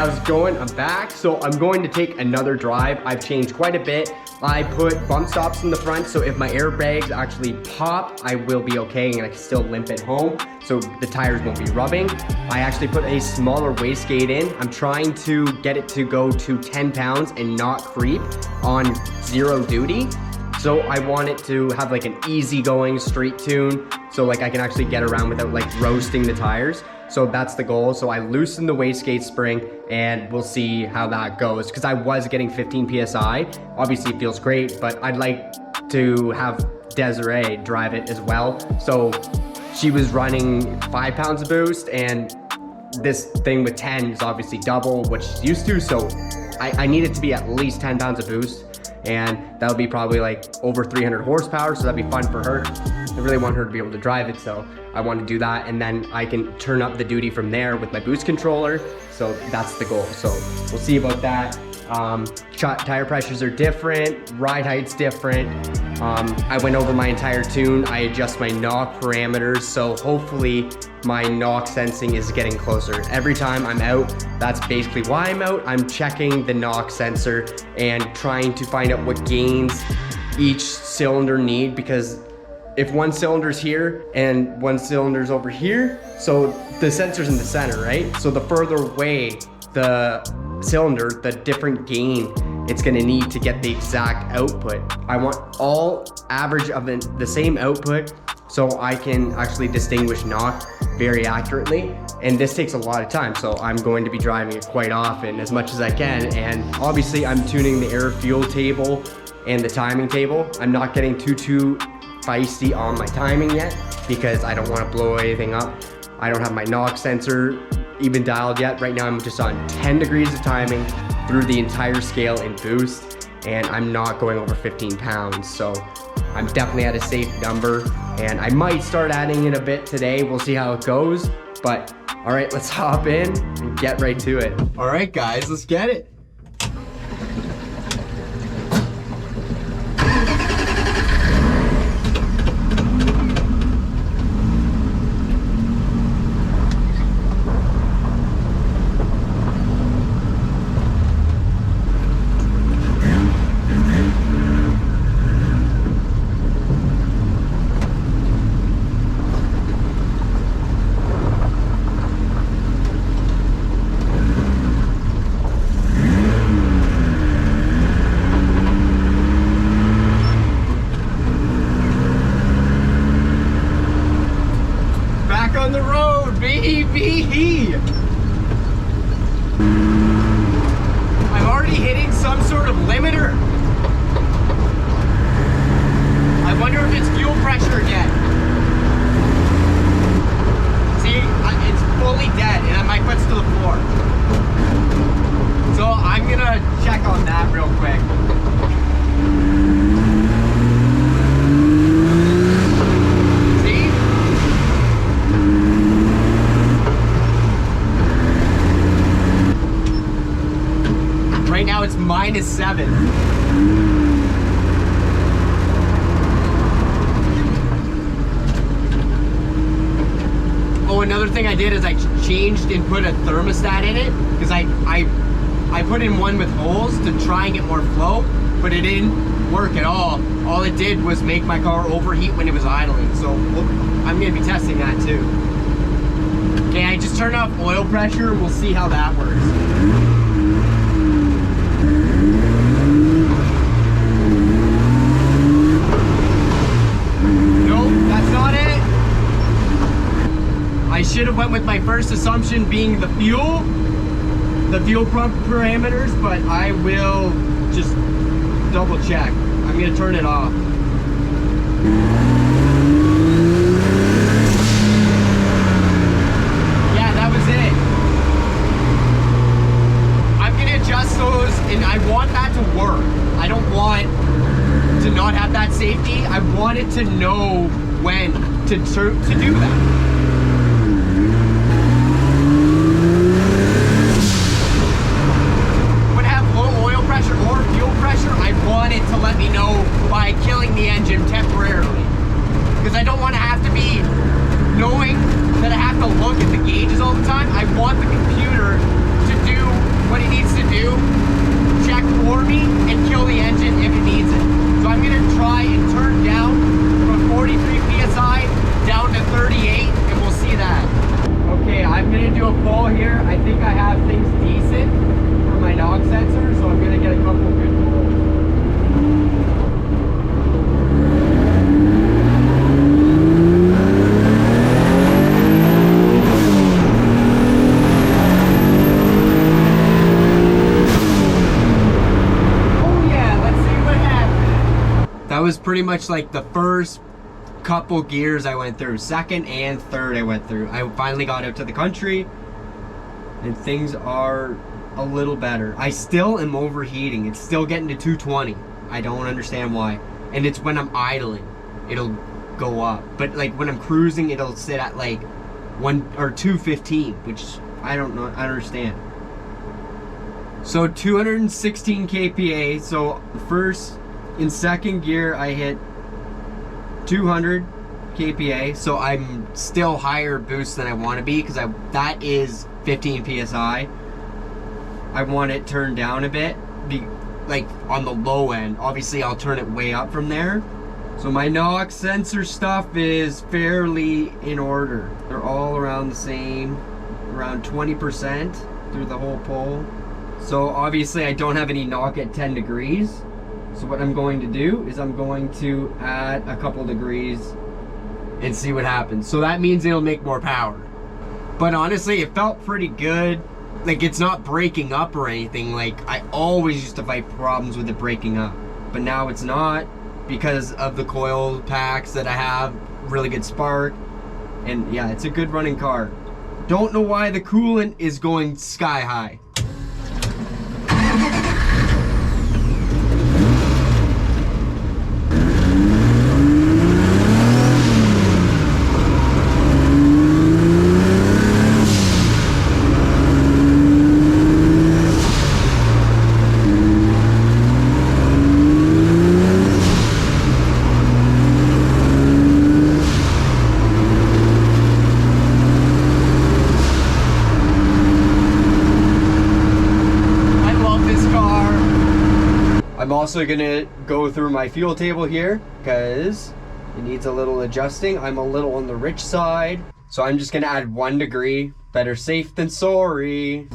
how's it going? I'm back. So I'm going to take another drive. I've changed quite a bit. I put bump stops in the front, so if my airbags actually pop, I will be okay and I can still limp it home, so the tires won't be rubbing. I actually put a smaller wastegate in. I'm trying to get it to go to 10 pounds and not creep on zero duty. So I want it to have like an easygoing street tune, so like I can actually get around without like roasting the tires. So that's the goal. So I loosened the wastegate spring and we'll see how that goes, because I was getting 15 PSI. Obviously it feels great, but I'd like to have Desiree drive it as well. So she was running 5 pounds of boost, and this thing with 10 is obviously double what she's used to. So I need it to be at least 10 pounds of boost, and that'll be probably like over 300 horsepower, so that'd be fun for her. I really want her to be able to drive it, so I want to do that, and then I can turn up the duty from there with my boost controller. So that's the goal. So we'll see about that. Tire pressures are different, ride height's different. I went over my entire tune. I adjust my knock parameters, so hopefully my knock sensing is getting closer. Every time I'm out, that's basically why I'm out. I'm checking the knock sensor and trying to find out what gains each cylinder need, because if one cylinder's here and one cylinder's over here, so the sensor's in the center, right? So the further away the cylinder, the different gain it's gonna need to get the exact output. I want all average of the same output, so I can actually distinguish knock very accurately. And this takes a lot of time, so I'm going to be driving it quite often, as much as I can. And obviously I'm tuning the air fuel table and the timing table. I'm not getting too feisty on my timing yet, because I don't want to blow anything up. I don't have my knock sensor even dialed yet. Right now I'm just on 10 degrees of timing through the entire scale in boost, and I'm not going over 15 pounds. So I'm definitely at a safe number, and I might start adding in a bit today. We'll see how it goes. But all right, let's hop in and get right to it. All right guys, let's get it. On the road, baby! I'm already hitting some sort of limiter. I wonder if it's fuel pressure again. See, it's fully dead and my foot's to the floor. So I'm gonna check on that real quick. Right now it's -7. Oh, another thing I did is I changed and put a thermostat in it, because I put in one with holes to try and get more flow, but it didn't work at all. All it did was make my car overheat when it was idling. So I'm gonna be testing that too. Okay, I just turned off oil pressure. We'll see how that works. I should have went with my first assumption being the fuel pump parameters, but I will just double check. I'm gonna turn it off. Yeah, that was it. I'm gonna adjust those, and I want that to work. I don't want to not have that safety. I want it to know when to do that. Want it to let me know by killing the engine temporarily, because I don't want to have to be knowing that I have to look at the gauges all the time. I want the computer to do gear, I think I have things decent for my knock sensor, so I'm gonna get a couple good rolls. Oh yeah, let's see what happens. That was pretty much like the first couple gears I went through. Second and third I went through. I finally got out to the country and things are a little better. I still am overheating. It's still getting to 220. I don't understand why. And it's when I'm idling, it'll go up. But like when I'm cruising, it'll sit at like 1 or 215, which I don't know, I don't understand. So 216 kPa. So first in second gear I hit 200 kPa, so I'm still higher boost than I want to be because that is 15 psi. I want it turned down a bit, like on the low end. Obviously I'll turn it way up from there. So my knock sensor stuff is fairly in order. They're all around the same, around 20% through the whole pole. So obviously I don't have any knock at 10 degrees. So what I'm going to do is I'm going to add a couple degrees and see what happens. So that means it'll make more power. But honestly, it felt pretty good. Like it's not breaking up or anything. Like I always used to fight problems with it breaking up. But now it's not because of the coil packs that I have. Really good spark. And yeah, it's a good running car. Don't know why the coolant is going sky high. I'm also gonna go through my fuel table here because it needs a little adjusting. I'm a little on the rich side, so I'm just gonna add 1 degree. Better safe than sorry.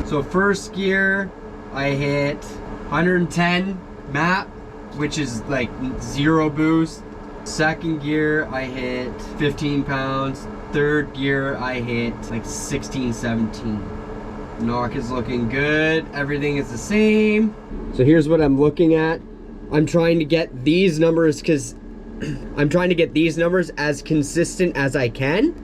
So first gear, I hit 110 map, which is like 0 boost. Second gear, I hit 15 pounds. Third gear, I hit like 16, 17. Knock is looking good. Everything is the same. So here's what I'm looking at. I'm trying to get these numbers because I'm trying to get these numbers as consistent as I can.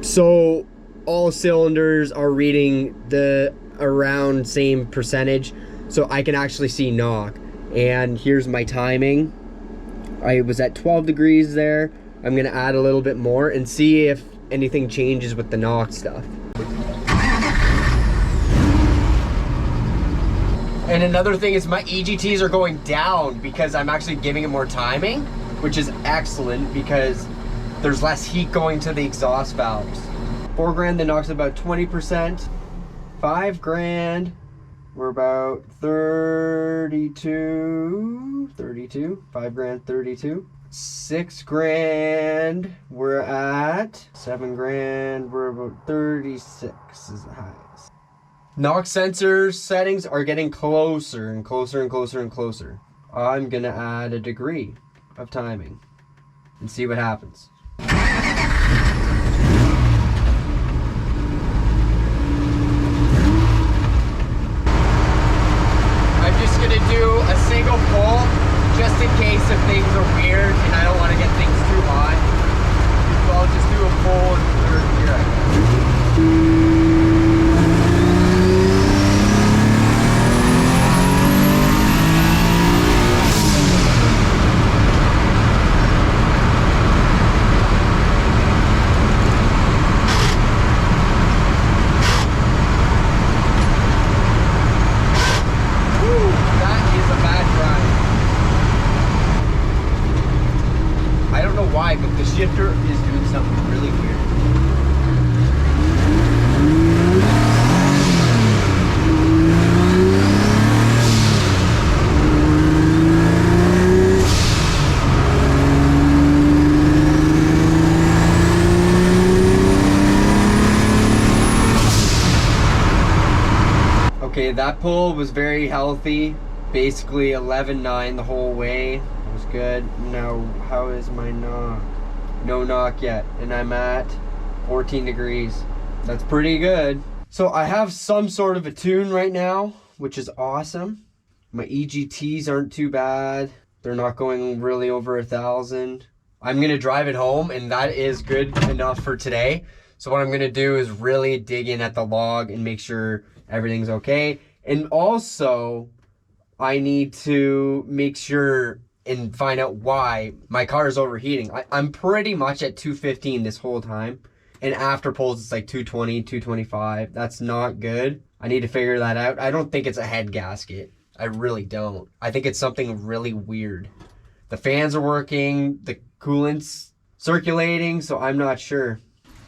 So all cylinders are reading the around same percentage, so I can actually see knock. And here's my timing. I was at 12 degrees there. I'm gonna add a little bit more and see if anything changes with the knock stuff. And another thing is my EGTs are going down because I'm actually giving it more timing, which is excellent because there's less heat going to the exhaust valves. $4,000, the knock's about 20%. $5,000, we're about 32. $5,000, 32. $6,000, we're at $7,000, we're about 36 is the highest. Knock sensor settings are getting closer and closer and closer and closer. I'm gonna add a degree of timing and see what happens. I'm just gonna do a single pull just in case if things are weird and I don't want to get things too hot. So I'll just do a pull and third gear, I guess. Why, but the shifter is doing something really weird. Okay, that pull was very healthy. Basically 11.9 the whole way. Was good. Now, how is my knock? No knock yet, and I'm at 14 degrees. That's pretty good. So I have some sort of a tune right now, which is awesome. My EGTs aren't too bad. They're not going really over 1,000. I'm gonna drive it home, and that is good enough for today. So what I'm gonna do is really dig in at the log and make sure everything's okay. And also, I need to make sure and find out why my car is overheating. I'm pretty much at 215 this whole time. And after pulls, it's like 220, 225. That's not good. I need to figure that out. I don't think it's a head gasket. I really don't. I think it's something really weird. The fans are working, the coolant's circulating, so I'm not sure.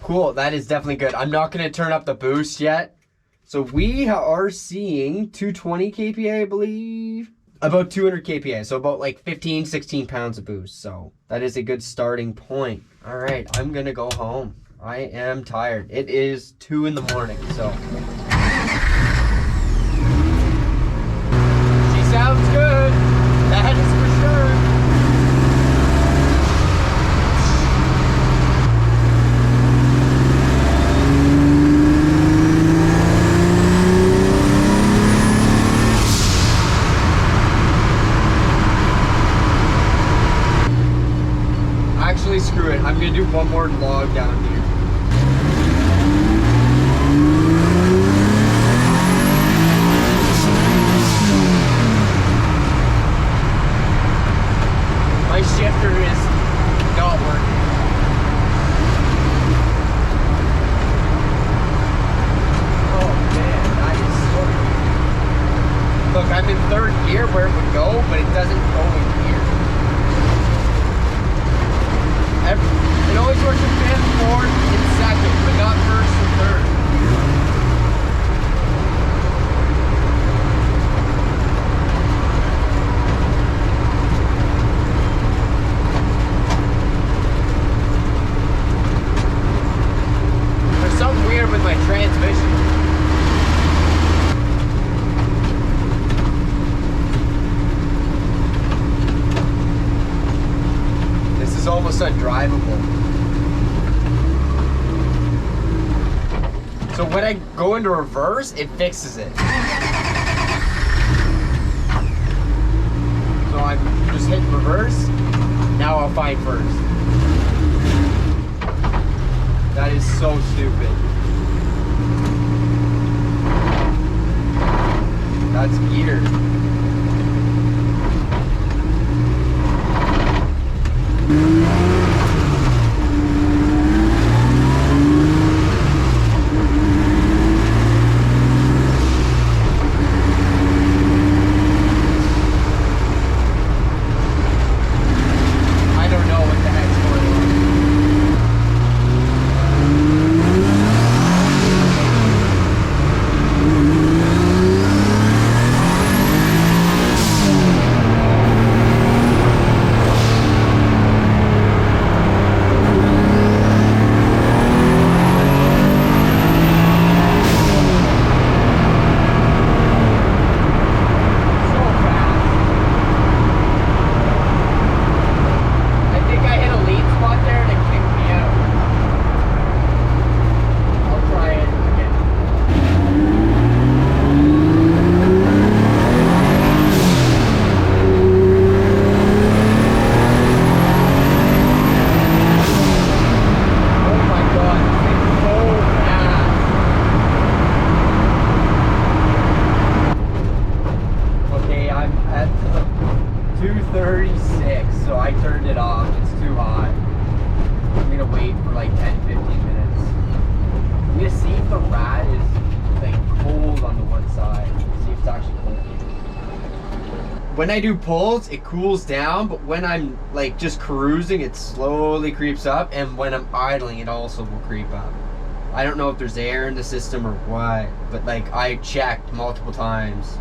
Cool, that is definitely good. I'm not gonna turn up the boost yet. So we are seeing 220 kPa, I believe. About 200 kPa, so about like 15, 16 pounds of boost. So that is a good starting point. All right, I'm gonna go home. I am tired. It is 2 in the morning, so. She sounds good. That is for sure. Screw it. I'm gonna do one more log down here. My shifter is not working. Oh man, that is so weird. Look, I'm in third gear where it would go, but it doesn't go in here. It always works in fifth, fourth, and second, but not first and third. There's something weird with my transmission. This is almost undrivable. So when I go into reverse, it fixes it. So I'm just hitting reverse. Now I'll find first. That is so stupid. That's gear. when I do pulls, it cools down, but when I'm like just cruising, it slowly creeps up, and when I'm idling, it also will creep up. I don't know if there's air in the system or what, but like I checked multiple times.